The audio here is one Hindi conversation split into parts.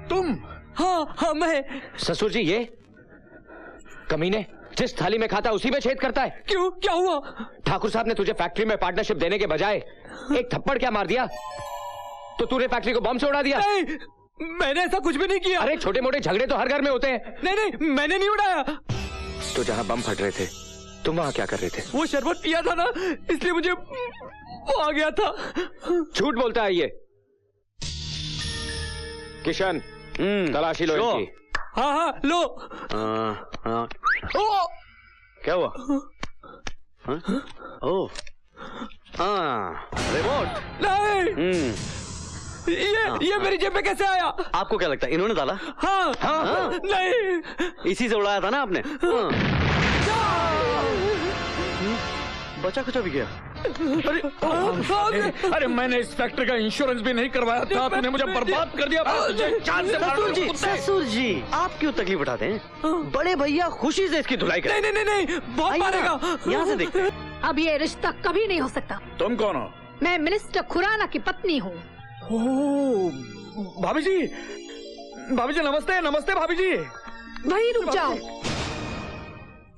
तुम? हाँ मैं। ससुर जी, ये कमीने जिस थाली में खाता उसी में छेद करता है। क्यों, क्या हुआ? ठाकुर साहब ने तुझे फैक्ट्री में पार्टनरशिप देने के बजाय एक थप्पड़ क्या मार दिया, तो तूने फैक्ट्री को बम से उड़ा दिया। नहीं, मैंने ऐसा कुछ भी नहीं किया। अरे छोटे मोटे झगड़े तो हर घर में होते हैं। नहीं, मैंने नहीं उड़ाया। तो जहां बम फट रहे थे तुम वहां क्या कर रहे थे? वो शरबत पिया था ना, इसलिए मुझे वो आ गया था। झूठ बोलता है ये। किशन, तलाशी लो इनकी। हाँ, लो। ओ! क्या हुआ? ओह, रिमोट। नहीं, ये मेरी जेब में कैसे आया? आपको क्या लगता है इन्होंने डाला? हाँ। नहीं, इसी से उड़ाया था ना आपने? बचा कुछ भी गया। अरे मैंने इस फैक्ट्री का इंश्योरेंस भी नहीं करवाया था, तूने मुझे बर्बाद कर दिया। जान से मार दूंगा। ससुर जी, आप क्यों तकलीफ उठाते हैं? बड़े भैया खुशी से इसकी धुलाई करें। नहीं, बहुत मारेगा। यहाँ से देखते हैं। अब ये रिश्ता कभी नहीं हो सकता। तुम कौन हो? मैं मिनिस्टर खुराना की पत्नी हूँ। भाभी जी नमस्ते। नमस्ते भाभी जी। वहीं रुक जाओ,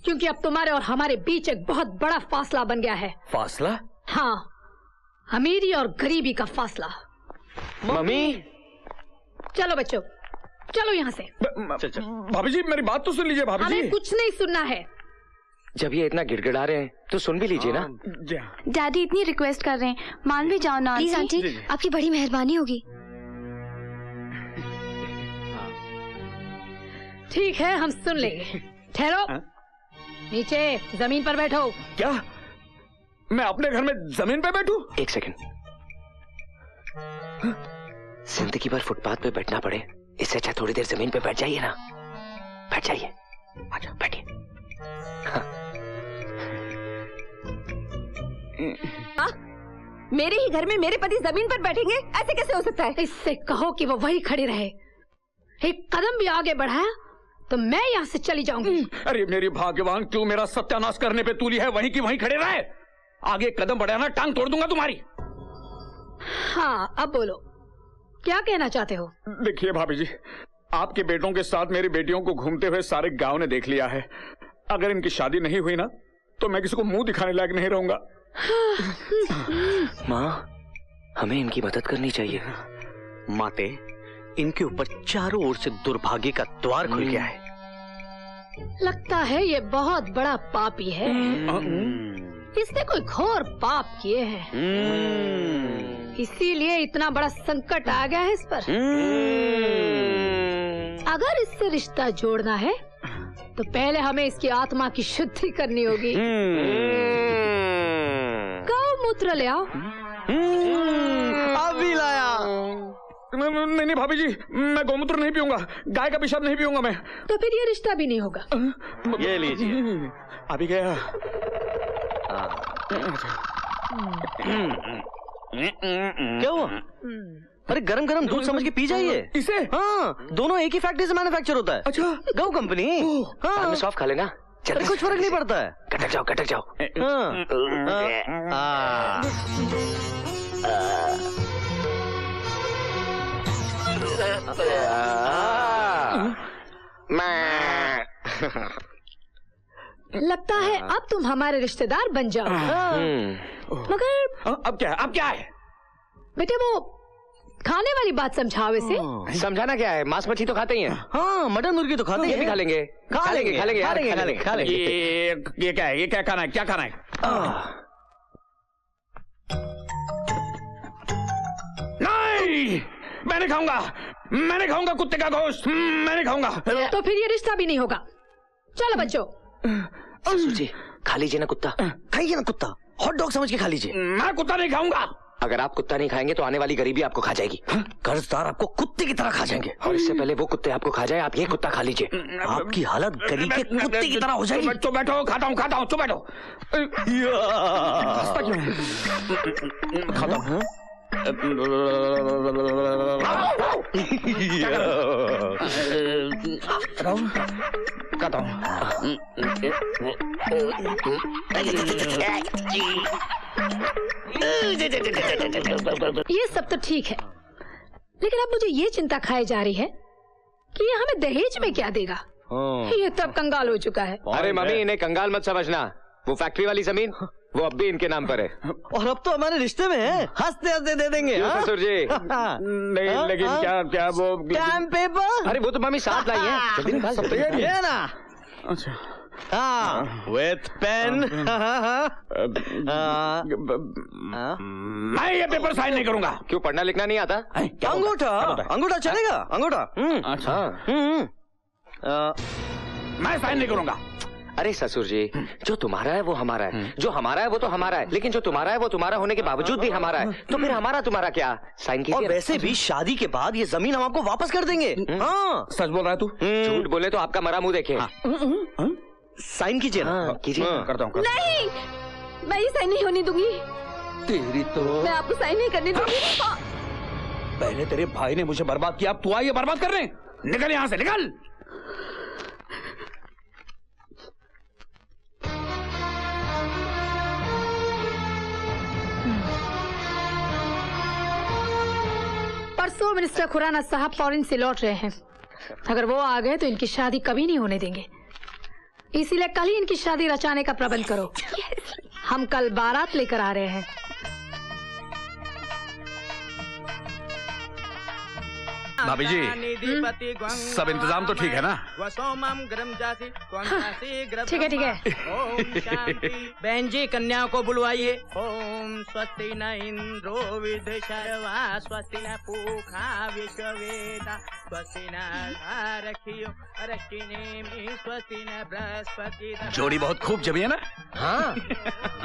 क्योंकि अब तुम्हारे और हमारे बीच एक बहुत बड़ा फासला बन गया है। फासला? हाँ, अमीरी और गरीबी का फासला। मम्मी, चलो बच्चों, चलो यहाँ से। भाभी जी मेरी बात तो सुन लीजिए। भाभी जी, हमें कुछ नहीं सुनना है। जब ये इतना गिड़गिड़ा रहे हैं तो सुन भी लीजिए ना। डैडी इतनी रिक्वेस्ट कर रहे हैं, मान भी जाओ ना। प्लीज आंटी, आपकी बड़ी मेहरबानी होगी। ठीक है, हम सुन लेंगे। ठहरो, नीचे जमीन पर बैठो। क्या मैं अपने घर में जमीन पे बैठूं? एक सेकंड। जिंदगी भर फुटपाथ पे बैठना पड़े, इससे अच्छा थोड़ी देर जमीन पे बैठ जाइए ना। बैठ जाइए, आजा बैठिए। मेरे ही घर में मेरे पति जमीन पर बैठेंगे, ऐसे कैसे हो सकता है? इससे कहो कि वो वही खड़ी रहे। एक कदम भी आगे बढ़ाया तो मैं यहाँ से चली जाऊंगी। अरे मेरी भाग्यवान, क्यों मेरा सत्यानाश करने पे तुली है? वहीं की वहीं खड़े रहे। आगे कदम बढ़ाना, टांग तोड़ दूंगा तुम्हारी। हाँ, अब बोलो, क्या कहना चाहते हो? देखिए भाभी जी, आपके बेटों के साथ मेरी बेटियों को घूमते हुए सारे गांव ने देख लिया है। अगर इनकी शादी नहीं हुई ना, तो मैं किसी को मुंह दिखाने लायक नहीं रहूंगा। माँ, हमें इनकी मदद करनी चाहिए। माते, इनके ऊपर चारों ओर से दुर्भाग्य का द्वार खुल गया है। लगता है ये बहुत बड़ा पापी है। इसने कोई घोर पाप किए हैं, इसीलिए इतना बड़ा संकट आ गया है इस पर। अगर इससे रिश्ता जोड़ना है तो पहले हमें इसकी आत्मा की शुद्धि करनी होगी। गौमूत्र ले आओ। अभी लाया। नहीं भाभी जी, मैं गौमूत्र नहीं पीऊंगा, गाय का पेशाब नहीं पीऊंगा मैं। तो फिर ये रिश्ता भी नहीं होगा। ये लीजिए। अभी गया। क्या हुआ? अरे गरम गरम दूध समझ के पी जाइए इसे। हाँ, दोनों एक ही फैक्ट्री से मैन्युफैक्चर होता है। अच्छा, गौ कंपनी। हाँ, सॉफ्ट खा लेना। अरे कुछ फर्क नहीं पड़ता है। कटक जाओ, कटक जाओ। लगता है अब तुम हमारे रिश्तेदार बन जाओ। मगर अब क्या है? अब क्या है? बेटे, वो खाने वाली बात समझाओ इसे। समझाना क्या है? मांस मछली तो खाते ही हैं। हाँ, मटन मुर्गी तो खाते हैं। ये भी खा लेंगे। खा लेंगे ये क्या है? ये क्या खाना है? क्या खाना है? नहीं, मैं नहीं खाऊंगा। मैं नहीं खाऊंगा कुत्ते का गोश्त। मैं नहीं खाऊंगा। तो फिर ये रिश्ता भी नहीं होगा। चलो बच्चों। ससुर जी, खा लीजिए ना कुत्ता। खाइए ना कुत्ता, हॉट डॉग समझ के खा लीजिए। मैं कुत्ता नहीं खाऊंगा। अगर आप कुत्ता नहीं खाएंगे तो आने वाली गरीबी आपको खा जाएगी। कर्जदार आपको कुत्ते की तरह खा जाएंगे। और इससे पहले वो कुत्ते आपको खा जाए, आप ये कुत्ता खा लीजिए। आपकी हालत गली के कुत्ते की तरह हो जाएगी। चुप बैठो, खाता हूँ, चुप बैठो। खाता हूँ। खाता हूँ। ये सब तो ठीक है, लेकिन अब मुझे ये चिंता खाई जा रही है कि ये हमें दहेज में क्या देगा। ये तब कंगाल हो चुका है। अरे मम्मी, इन्हें कंगाल मत समझना। वो फैक्ट्री वाली जमीन वो अब भी इनके नाम पर है। और अब तो हमारे रिश्ते में है, हंसते हंसते दे देंगे। ससुर जी। नहीं, लेकिन क्या वो स्टैम्प पेपर। अरे वो तो मम्मी साथ लाई है, जल्दी निकाल सकते हैं। ये ना। अच्छा, विथ पेन। मैं ये पेपर साइन नहीं करूंगा। क्यों, पढ़ना लिखना नहीं आता? अंगूठा चलेगा, अंगूठा। अच्छा, मैं साइन नहीं करूंगा। अरे ससुर जी, जो तुम्हारा है वो हमारा है, जो हमारा है वो तो हमारा है, लेकिन जो तुम्हारा है वो तुम्हारा होने के बावजूद भी हमारा है, तो फिर हमारा तुम्हारा क्या? साइन कीजिए। और वैसे भी शादी के बाद ये जमीन हम आपको वापस कर देंगे। हाँ, सच बोल रहा है तू? झूठ बोले तो आपका मरा मुंह देखे। साइन कीजिए ना। कीजिए। करता हूँ। नहीं, मैं ये साइन नहीं होने दूंगी। तेरी तो मैं आपको साइन नहीं करने दूंगी। पहले तेरे भाई ने मुझे बर्बाद किया, अब तू आई है बर्बाद करने। निकल यहाँ से, निकल। परसों मिनिस्टर खुराना साहब फॉरेन से लौट रहे हैं। अगर वो आ गए तो इनकी शादी कभी नहीं होने देंगे, इसीलिए कल ही इनकी शादी रचाने का प्रबंध करो। हम कल बारात लेकर आ रहे हैं। भाभी जी, सब इंतजाम तो ठीक है ना? ठीक है, ठीक है। बहन जी, कन्या को बुलवाइए। ओम स्वस्ति न इंद्रो विद शर्वा स्वस्ति न पूखा विश्ववेदा स्वस्ति न रखियो रखिने स्वस्ति न बृहस्पति। जोड़ी बहुत खूब जमी है ना? हाँ,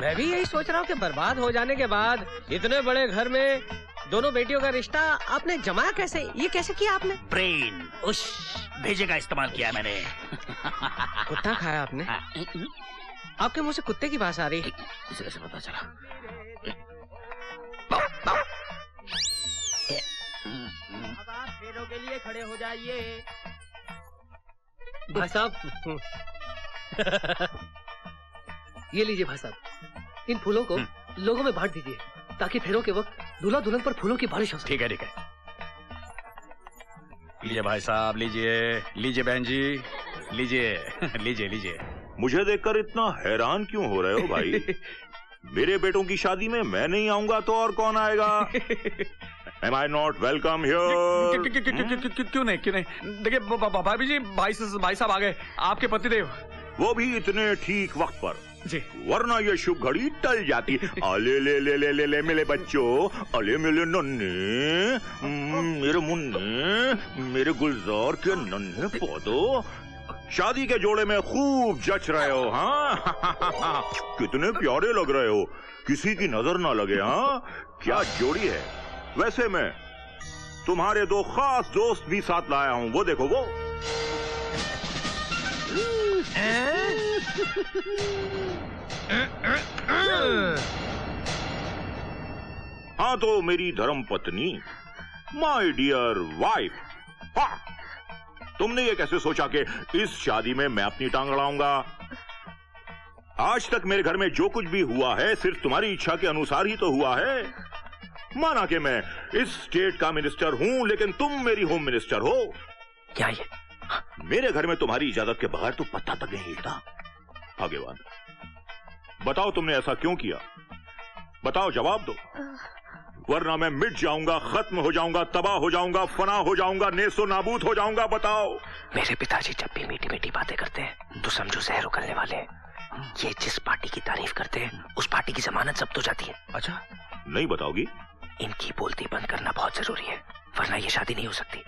मैं भी यही सोच रहा हूँ कि बर्बाद हो जाने के बाद इतने बड़े घर में दोनों बेटियों का रिश्ता आपने जमाया कैसे? ये कैसे किया आपने? ब्रेन, उस भेजे का इस्तेमाल किया मैंने। कुत्ता खाया आपने? आपके मुंह से कुत्ते की बात आ रही। इसे कैसे पता चला? अब आप फेरों के लिए खड़े हो जाइए। भाई साहब, ये लीजिए भाई साहब, इन फूलों को लोगों में बांट दीजिए ताकि फेरों के वक्त दूल्हा दुल्हन पर फूलों की बारिश हो सके। ठीक है, ठीक है। लीजिए भाई साहब, लीजिए, लीजिए बहन जी, लीजिए, लीजिए, लीजिए। मुझे देखकर इतना हैरान क्यों हो रहे हो भाई? मेरे बेटों की शादी में मैं नहीं आऊंगा तो और कौन आएगा? Am I not welcome here? क्यों नहीं, क्यों नहीं? देखिए भाभी जी, भाई साहब आ गए, आपके पतिदेव। वो भी इतने ठीक वक्त पर जी, वरना ये शुभ घड़ी टल जाती। अले ले ले ले ले ले मेरे बच्चों, अले मेरे नन्हे, मेरे मुन्ने, मेरे गुलजार के नन्हे पौधों, शादी के जोड़े में खूब जच रहे हो। हाँ, कितने प्यारे लग रहे हो, किसी की नजर ना लगे। हाँ, क्या जोड़ी है। वैसे मैं तुम्हारे दो खास दोस्त भी साथ लाया हूँ, वो देखो वो। हाँ, तो मेरी धर्म पत्नी, माय डियर वाइफ। हाँ, तुमने ये कैसे सोचा कि इस शादी में मैं अपनी टांग अड़ाऊंगा? आज तक मेरे घर में जो कुछ भी हुआ है सिर्फ तुम्हारी इच्छा के अनुसार ही तो हुआ है। माना कि मैं इस स्टेट का मिनिस्टर हूं, लेकिन तुम मेरी होम मिनिस्टर हो। क्या ये? मेरे घर में तुम्हारी इजाजत के बगैर तो पत्ता तक नहीं हिलता। भाग्यवान, बताओ तुमने ऐसा क्यों किया? बताओ, जवाब दो, वरना मैं मिट जाऊंगा, खत्म हो जाऊंगा, तबाह हो जाऊंगा, फना हो जाऊंगा, नेस्तो नाबूद हो जाऊंगा। बताओ। मेरे पिताजी जब भी मीठी मीठी बातें करते हैं तो समझो जहर उगलने वाले हैं। ये जिस पार्टी की तारीफ करते हैं उस पार्टी की जमानत जब्त हो जाती है। अच्छा, नहीं बताओगी? इनकी बोलती बंद करना बहुत जरूरी है, वरना ये शादी नहीं हो सकती।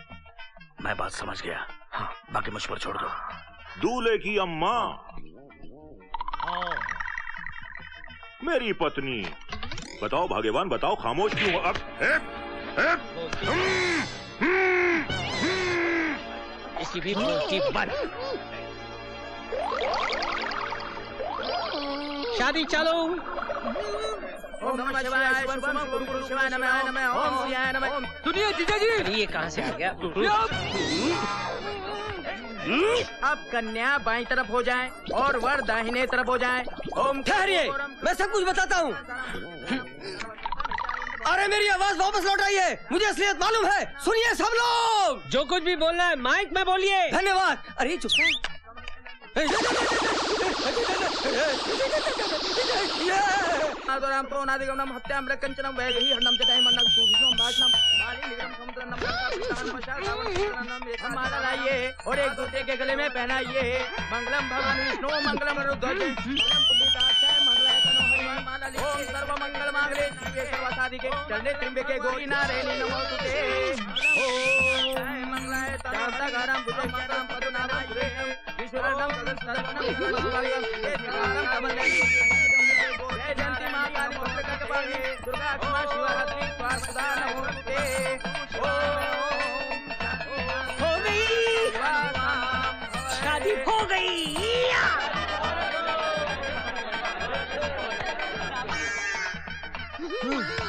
मैं बात समझ गया। हाँ, बाकी मुझ पर छोड़ दो। दूल्हे की अम्मा, मेरी पत्नी, बताओ भाग्यवान, बताओ, खामोश क्यों? अब इसकी भी बोलती बंद। शादी चालू। ओम नमः शिवाय, शुभम गुरु शिवाय नमः, नमः ओम शिवाय नमः। सुनिए जीजा जी, ये कहाँ से आ गया? अब कन्या बाईं तरफ हो जाए और वर दाहिने तरफ हो जाए ओम ठहरिए, मैं सब कुछ बताता हूँ। अरे मेरी आवाज वापस लौट रही है, मुझे असलियत मालूम है। सुनिए सब लोग, जो कुछ भी बोलना है माइक में बोलिए। धन्यवाद। अरे चुप आदराम प्रोनादिगमनम हत्याम रकंचनम वैदेही हरणम जटाय मन्नम सूजिसम भाषणम बाली निगम समुद्रनम कापितान पशादावनम एक माला लाइए और एक दूसरे के गले में पहनाइए। मंगलम भगवान विष्णु मंगलम रुद्रज मंगलम पुण्डिताक्षय मंगलाय तनो हनुमान माला लिखे। ओम सर्व मंगल मांगले शिवे सर्वसाधिके शरणे त्र्यंबके गौरी नारायणी नमोस्तुते। ओम मंगलाय तनो भुजंगम पदनाभं सुरेशम ईश्वरनम सदस्यनम मंगलम कमले जयंती मां काली भद्रकाली दुर्गा क्षमा शिवरात्रि स्वाहा नमोस्तुते। हो गई, शादी हो गई। हम्म।